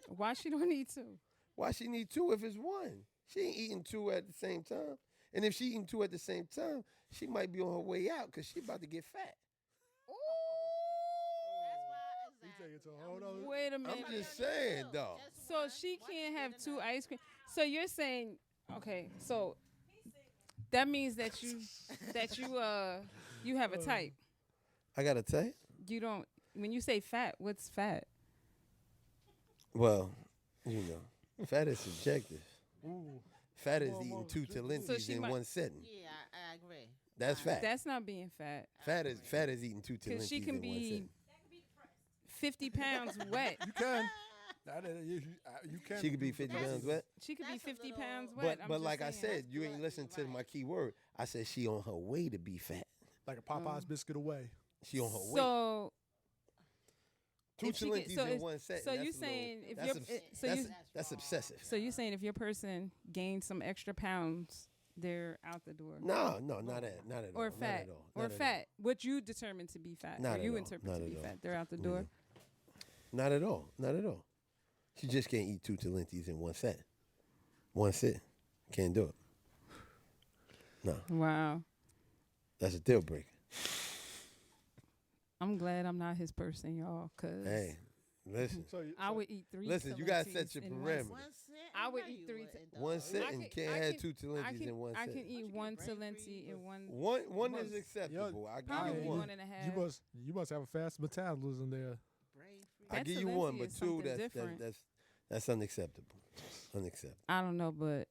Why she don't need to? Why she need two if it's one? She ain't eating two at the same time. And if she eating two at the same time, she might be on her way out because she about to get fat. that's why You take it to a exactly. whole nother. Wait a minute. I'm just saying, though. Just So one. she One can't is have good 2 enough. ice cream. So you're saying, okay, so that means that you have a type. I gotta tell you. You don't. When you say fat, what's fat? Well, fat is subjective. Ooh. Fat is Whoa, eating whoa. 2 So Talentis she in might- one setting. Yeah, I agree. That's fat. That's not being fat. Fat is eating 2 Talentis Because she in can one be setting. 50 pounds wet. You can. You can. She could be 50 pounds wet. She could be That's a 50 little- pounds But wet. I'm but just like I saying. said, you ain't listened to my key word. I said she on her way to be fat. Like a Popeye's biscuit away. She on her way. So 2 if she get- Talentis so in it's- one setting. so that's you a little- saying if that's you're- obs- so that's, you- that's obsessive. so you're saying if your person gained some extra pounds, they're out the door. No, not at all. Or not fat. at all, Or not at all. fat. What you determine to be fat. Not or at you all, interpret not to at be all. fat. They're out the door. Not at all. Not at all. She just can't eat 2 Talentis in one set. One sit. Can't do it. No, Wow. that's a deal breaker. I'm glad I'm not his person, y'all, because Hey, listen. I would eat 3 Listen, you gotta set Talenti's your in parameters. One cent. I would know eat you 3 wouldn't, One dog. sitting can't have 2 Talentis in one I sitting. can eat Don't you 1 get brain Talenti freeze? in one. One is Once. acceptable. I give Probably you one one. and a half. You must have a fast metabolism there. Brain freeze. I That give you one, Talenti but is 2 something that's different. that's unacceptable. Unacceptable. I don't know, but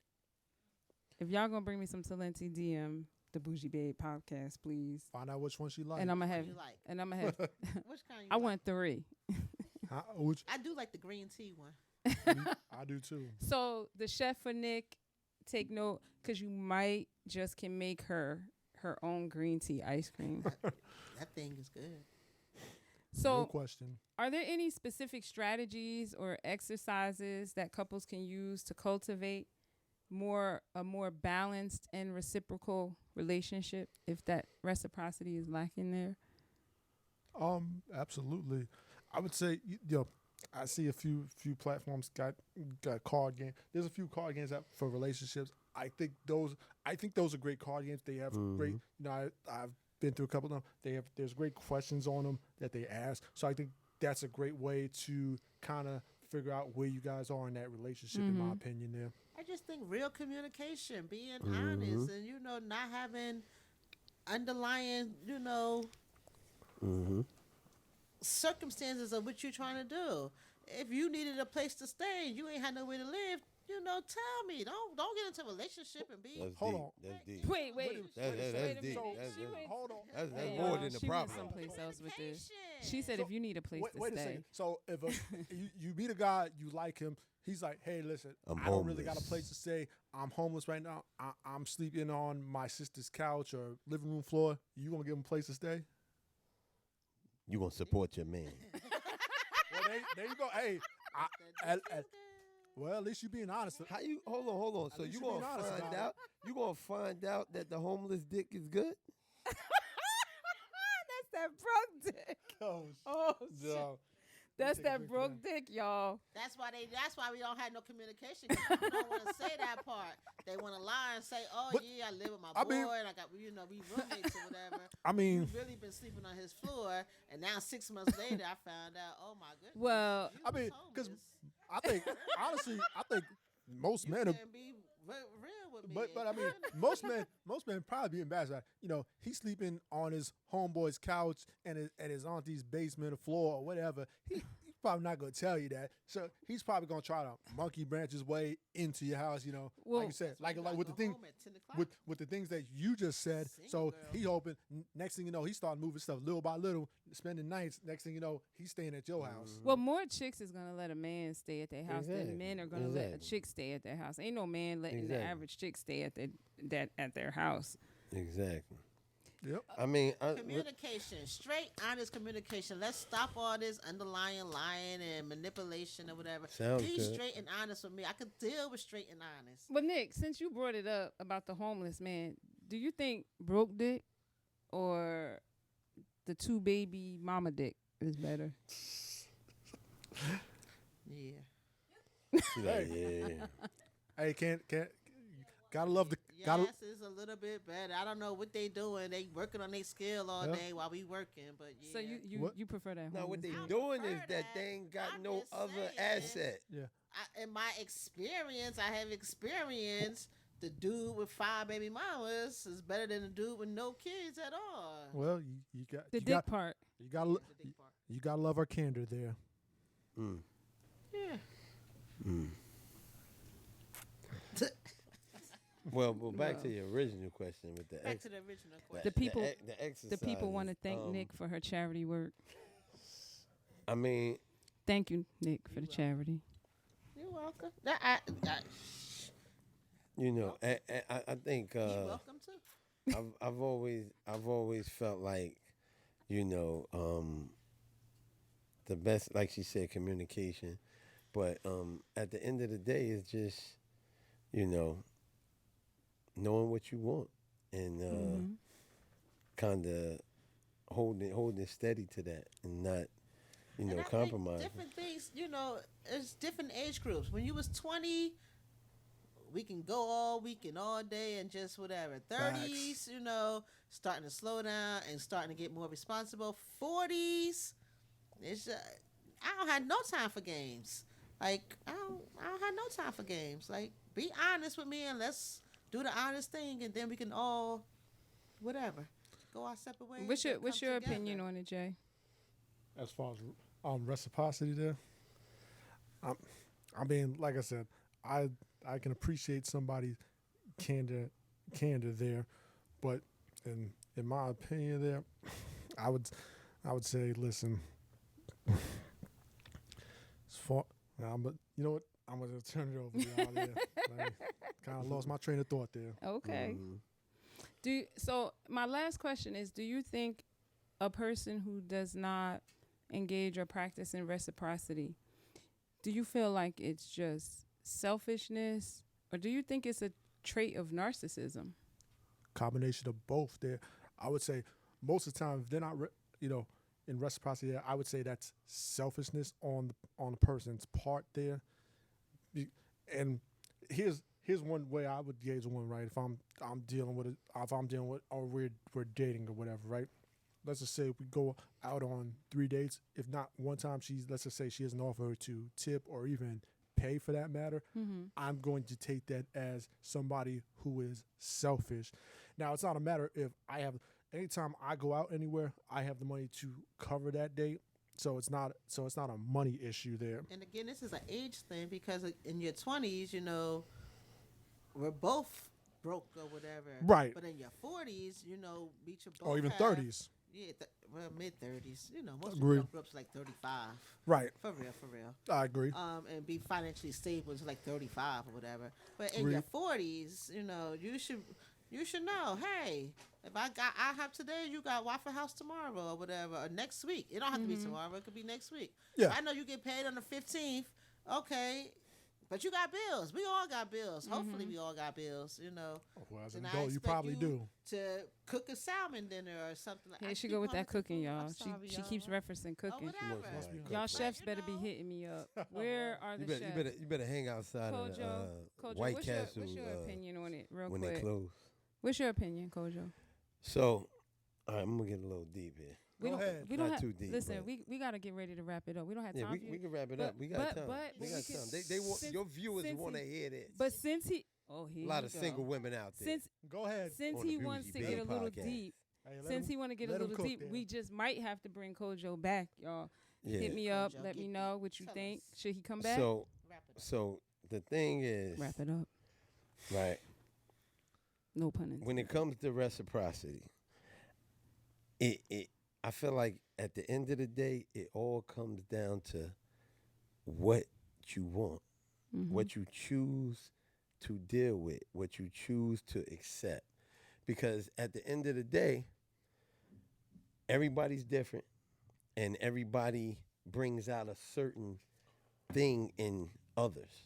if y'all gonna bring me some Talenti, DM the Bougee Babe podcast, please. Find out which one she likes. And I'm gonna What have. you like? And I'm gonna have. Which kind you I like? want 3. I do like the green tea one. I do too. So the chef for Nick, take note, because you might just can make her own green tea ice cream. That thing is good. So No question. are there any specific strategies or exercises that couples can use to cultivate a more balanced and reciprocal relationship if that reciprocity is lacking there? Absolutely. I would say I see a few platforms got card games. There's a few card games out for relationships. I think those are great card games. They have great. I've been through a couple of them. There's great questions on them that they ask. So I think that's a great way to kind of figure out where you guys are in that relationship. In my opinion, there. I just think real communication, being honest, and not having underlying, circumstances of what you're trying to do. If you needed a place to stay, you ain't had nowhere to live. Tell me. Don't get into a relationship and be. That's Hold deep. on. That's deep. Wait. That's Wait a deep. minute. That's She went- Hold on. that's Hey, more y'all, than the she went problem. someplace else with this. Communication. She said if you need a place to Wait a stay. second. So if you meet a guy, you like him, he's like, hey, listen, I'm I don't really got a homeless. place to stay. I'm homeless right now. I'm sleeping on my sister's couch or living room floor. You gonna give him a place to stay? You gonna support your man? Well, there you go. Hey, well, at least you being honest. How you? Hold on. So least you you being gonna honest find about it. out? You gonna find out that the homeless dick is good? That's that broke dick. Oh shit. no. That's take a that break for broke that. dick, y'all. That's why we don't have no communication. 'Cause people don't want to say that part. They want to lie and say, "Oh But, yeah, I live with my I boy, mean- and I got we roommates or whatever." I mean, You've really been sleeping on his floor, and now 6 months later, I found out. Oh my goodness. Well, you I was mean, 'cause homeless. I think honestly, most You men are. can be real with me. But I mean, most men probably be embarrassed. Like, he's sleeping on his homeboy's couch and at his auntie's basement or floor or whatever. He's probably not gonna tell you that. So he's probably gonna try to monkey branch his way into your house. Well, like you said, like You gotta with the go thing home at 10 o'clock. with the things that you just said. Single So girl. he hoping next thing you know, he started moving stuff little by little, spending nights. Next thing you know, he's staying at your house. Well, more chicks is gonna let a man stay at their house Exactly. than men are gonna let a Exactly. chick stay at their house. Ain't no man letting the Exactly. average chick stay at their house. Exactly. Yep. I mean, Communication, straight, honest communication. Let's stop all this underlying lying and manipulation or whatever. Sounds Be good. straight and honest with me. I could deal with straight and honest. But Nick, since you brought it up about the homeless man, do you think broke dick or the 2 baby mama dick is better? Yeah. she like, yeah. Hey, can't gotta love the gotta. Yes, it's a little bit better. I don't know what they doing. They working on their skill all Yeah. day while we working. But yeah. So you What? you prefer that? Now what homeless they man? doing prefer is that that. they ain't got I'm no just other saying. asset. Yeah. In my experience, I have experienced the dude with 5 baby mamas is better than the dude with no kids at all. Well, you got the you dick got part. you got The dick part. you gotta love our candor there. Mm. Yeah. Well, back to Well. your original question with the Back to the original question. The people- the exercise. The people want to thank Nick for her charity work. I mean, Thank you, Nick, for the charity. You're welcome. I think You're welcome too. I've always felt like, the best, like she said, communication. But at the end of the day, it's just, knowing what you want and kind of holding steady to that and not, And I think compromising. different things, it's different age groups. When you was 20, we can go all week and all day and just whatever. 30s, you know, starting to slow down and starting to get more responsible. 40s, it's I don't have no time for games. Like I don't have no time for games. Like be honest with me and let's do the honest thing, and then we can all whatever go our separate ways. What's and your come opinion together. on it, Jay? As far as reciprocity there, I mean, like I said, I can appreciate somebody's candor there, but in my opinion there, I would say, listen, it's for you know what, I'm gonna turn it over to y'all there. Kind of lost my train of thought there. Okay. Mhm. So my last question is, do you think a person who does not engage or practice in reciprocity, do you feel like it's just selfishness, or do you think it's a trait of narcissism? Combination of both there. I would say most of the time, if they're not, in reciprocity there, I would say that's selfishness on the person's part there. And here's one way I would gauge one, right? If I'm dealing with or we're dating or whatever, right? Let's just say we go out on 3 dates. If not one time, let's just say she hasn't offered to tip or even pay for that matter. Mm-hmm. I'm going to take that as somebody who is selfish. Now, it's not a matter if anytime I go out anywhere, I have the money to cover that date. So it's not a money issue there. And again, this is an age thing because in your 20s, you know, we're both broke or whatever. Right. But in your 40s, you know, we should both Or even have, 30s. Yeah, mid 30s. You know, most Agreed. people grow up to like 35. Right. For real. I agree. And be financially stable until like 35 or whatever. But in Agreed. your 40s, you know, you should know, hey, if I have today, you got Waffle House tomorrow or whatever, or next week. It don't have to be tomorrow. It could be next week. Yeah. I know you get paid on the 15th. Okay. But you got bills. We all got bills. Hopefully we all got bills, you know. Well, as an And I adult, you expect probably do. To cook a salmon dinner or something like that. Here she go with that cooking, y'all. She keeps referencing referencing cooking. whatever. Must be Y'all cooking. chefs you better be know. hitting me up. Where are the You chefs? better hang outside of CoJo, White what's Castle your opinion on it, real when quick? they close. What's your opinion, CoJo? So, all right, I'm gonna get a little deep here. We Go don't. ahead. We don't Not have. too deep, Listen, but- we gotta get ready to wrap it up. We don't have Yeah, time. we can wrap it but- up. We got time. but we we got can- time. They want since- your viewers since want to he- hear this. But since he, here a lot you of go. single women out there. Go ahead. Since On the he Bougee wants to Bay get a little podcast. deep, Hey, since he want to get a let 'em little cook deep, there. we just might have to bring CoJo back, y'all. Yeah. Hit me up. CoJo, Let me get know me. what you Tell think. us. Should he come back? So Wrap it up. so the thing is, Wrap it up. right? No pun intended. When it comes to reciprocity, I feel like at the end of the day, it all comes down to what you want, what you choose to deal with, what you choose to accept. Because at the end of the day, everybody's different and everybody brings out a certain thing in others.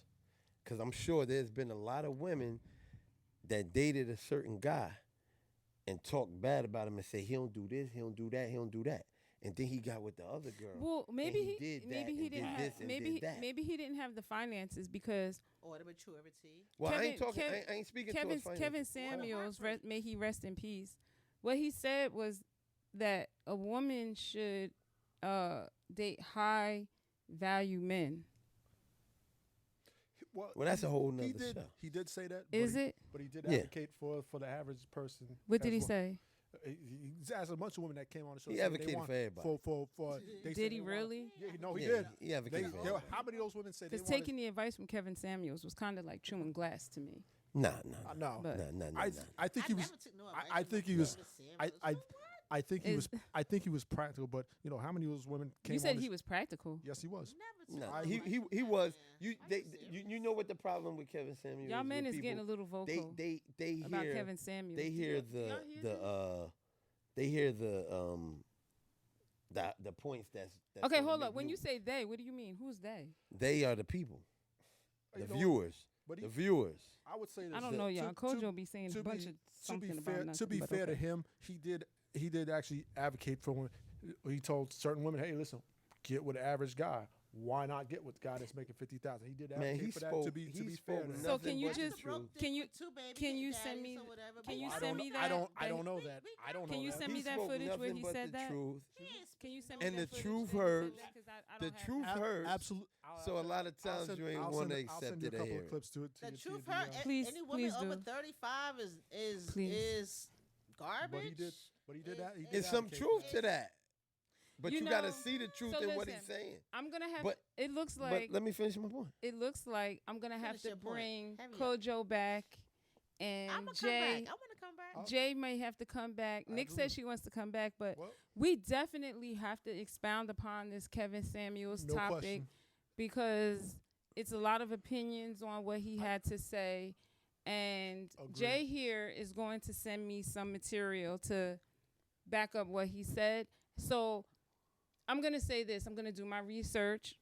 Because I'm sure there's been a lot of women that dated a certain guy and talked bad about him and say he don't do this, he don't do that, he don't do that. And then he got with the other girl. Well, maybe and he did that maybe he and didn't did have this and did that. maybe he didn't have the finances because Or the maturity. Well, I ain't Kevin- talking. Kev- I ain't speaking Kevin to Kevin Samuels, may he rest in peace. What he said was that a woman should date high value men. Well, that's a whole nother show. He did say that. Is it? But he did Yeah. advocate for the average person. What did as he well. say? He's asked a bunch of women that came on the show. He said they advocated want- for everybody. they said Did they he want- really? Yeah, no, he Yeah, did. he advocated for everybody. How many of those women say they Because wanted? taking the advice from Kevin Samuels was kind of like chewing glass to me. Nah. No, But- I think he was. never took no I advice think from he was. Kevin Samuels. I think he Is- was. I think he was practical. But how many of those women came? You said on he was practical. Yes, he was. Never took Nah, no he advice he from was. Kevin. You know what the problem with Kevin Samuels? Y'all men with is getting a people, little vocal They about hear Kevin Samuels. they hear Y'all hear that? they hear the points that's Okay, gonna hold make up. When new- you say they, what do you mean? Who's they? they are the people, You the know, viewers, but he- the viewers. I would say this. I don't know, y'all. CoJo be saying a bunch of something about nothing. To be but fair to okay. him, he did actually advocate for when he told certain women, "Hey, listen, get with an average guy." why not get with the guy that's making 50,000? He did Man, advocate he for that spoke. to be He fair. spoke to him. So can you nothing but the just- truth. Can you- can you daddies send me- or whatever, can but you I send don't me know- that? I don't know that. I don't know. Can you that. send me He that spoke footage where nothing he but said the that? truth. Can you send me And that the footage truth where he said hurts. that? 'Cause I The don't have truth that. hurts. Absolutely. So a lot of times you ain't want to accept it I'll send you a couple here. of clips to it. the to truth your hurt. DM. Please- Any woman please over do. 35 is Please. garbage. But he did that. He did There's some advocate truth for to that. But You you got to know, see the truth so in what he's listen, saying. I'm gonna have. But- It looks But like. let me finish my point. It looks like I'm gonna have Finish to your point. bring Hurry up. CoJo back, I'm and gonna come Jay. back. I want to come back. Jay may have to come back. Nick Absolutely. says she wants to come back, but Well- we definitely have to expound upon this Kevin Samuels No topic question. because it's a lot of opinions on what he had to say. And Agreed. Jay here is going to send me some material to back up what he said. So I'm going to say this. I'm going to do my research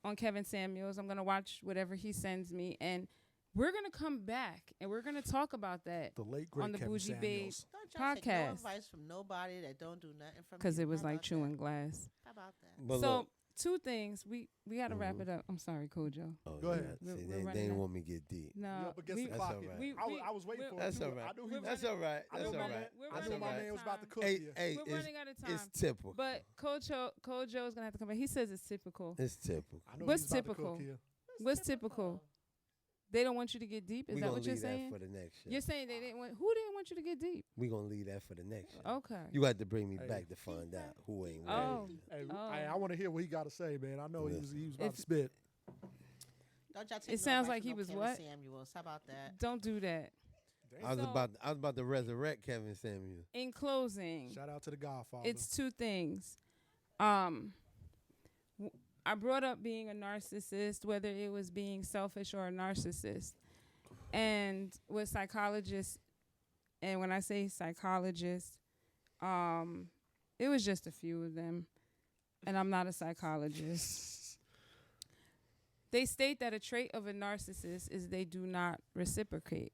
on Kevin Samuels. I'm going to watch whatever he sends me. And we're going to come back and we're going to talk about that The late great on the Kevin Bougee Babe Samuels. Don't y'all take no podcast. advice from nobody that don't do nothing from because you. it was How like about chewing that? glass. How about that? But So look, 2 things. We got to wrap it up. I'm sorry, CoJo. oh, Go yeah, ahead. See, We're they running didn't out. want me to get deep. No, Up against we- the That's all pocket. right. I was waiting for it. That's too. all right. I knew he We're was. That's all right. I That's knew all my right. man. We're I That's knew running my all out man of was about to time. cook Hey, you. hey, We're running out of time. it's typical. But CoJo is gonna have to come back. He says it's typical. It's typical. I know What's he was about to typical? cook here. What's typical? They don't want you to get deep. Is We're that gonna what you're leave that saying? for the next show. You're saying they didn't want. Who didn't want you to get deep? We're gonna leave that for the next show. Okay. You have to bring me Hey. back to find out who ain't ready. Oh. Hey, Oh. I want to hear what he got to say, man. I know he was about If- to spit. Don't y'all take It no sounds advice like from he no was Kevin what? Samuels. How about that? Don't do that. I was So- about to resurrect Kevin Samuel. In closing, Shout out to the Godfather. it's 2 things. I brought up being a narcissist, whether it was being selfish or a narcissist. And with psychologists, and when I say psychologists, it was just a few of them. And I'm not a psychologist. They state that a trait of a narcissist is they do not reciprocate.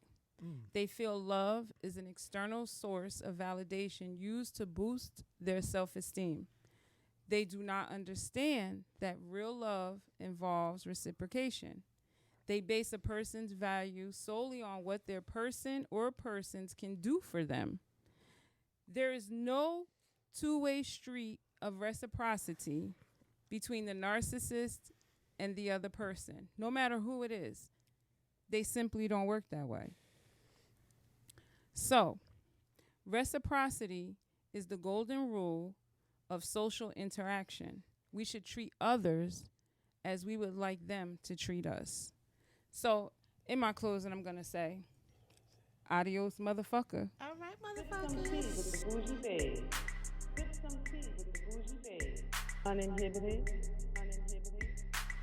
They feel love is an external source of validation used to boost their self-esteem. They do not understand that real love involves reciprocation. They base a person's value solely on what their person or persons can do for them. There is no two-way street of reciprocity between the narcissist and the other person, no matter who it is. They simply don't work that way. So, reciprocity is the golden rule of social interaction. We should treat others as we would like them to treat us. So, in my closing, I'm going to say, adios, motherfucker. All right, Sip some tea motherfuckers. with the Bougee Babe. Sip some tea with the Bougee Babe. Uninhibited,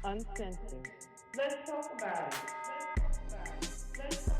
uncensored. Let's talk about it. Let's talk about it. Let's talk